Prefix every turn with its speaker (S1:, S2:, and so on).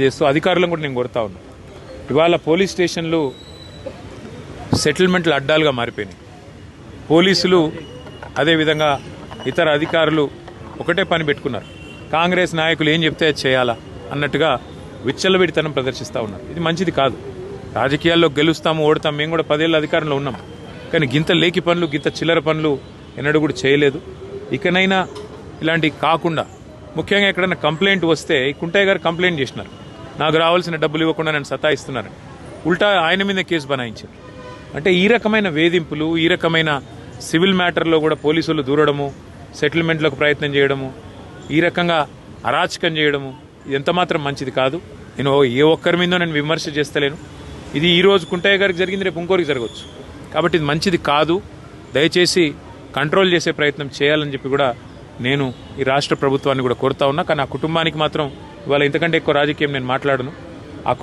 S1: చేస్తూ అధికారులను కూడా నేను కోరుతా ఉన్నా. ఇవాళ పోలీస్ స్టేషన్లు సెటిల్మెంట్లు అడ్డాలుగా మారిపోయినాయి. పోలీసులు అదేవిధంగా ఇతర అధికారులు ఒకటే పని పెట్టుకున్నారు. కాంగ్రెస్ నాయకులు ఏం చెప్తే చేయాలా అన్నట్టుగా విచ్చలవిడితనం ప్రదర్శిస్తూ ఉన్నారు. ఇది మంచిది కాదు. రాజకీయాల్లో గెలుస్తాము ఓడతాము. మేము కూడా 10 ఏళ్ళ అధికారంలో ఉన్నాం. కానీ గింత లేకి పనులు గింత చిల్లర పనులు ఎన్నడూ కూడా చేయలేదు. ఇకనైనా ఇలాంటివి కాకుండా ముఖ్యంగా ఎక్కడైనా కంప్లైంట్ వస్తే కుంటయ్య గారు కంప్లైంట్ చేసినారు, నాకు రావాల్సిన డబ్బులు ఇవ్వకుండా నేను సతాయిస్తున్నారని. ఉల్టా ఆయన మీద కేసు బనాయించారు. అంటే ఈ రకమైన వేధింపులు, ఈ రకమైన సివిల్ మ్యాటర్లో కూడా పోలీసులు దూరడము, సెటిల్మెంట్లకు ప్రయత్నం చేయడము, ఈ రకంగా అరాచకం చేయడము ఇది ఎంతమాత్రం మంచిది కాదు. నేను ఏ ఒక్కరి మీదో నేను విమర్శ చేస్తలేను. ఇది ఈ రోజు కుంటయ్య గారికి జరిగింది, రేపు ఇంకోరికి జరగవచ్చు. కాబట్టి ఇది మంచిది కాదు. దయచేసి కంట్రోల్ చేసే ప్రయత్నం చేయాలని చెప్పి కూడా నేను ఈ రాష్ట్ర ప్రభుత్వాన్ని కూడా కోరుతా ఉన్నా. కానీ ఆ కుటుంబానికి మాత్రం ఇవాళ ఇంతకంటే ఎక్కువ రాజకీయం నేను మాట్లాడను. ఆ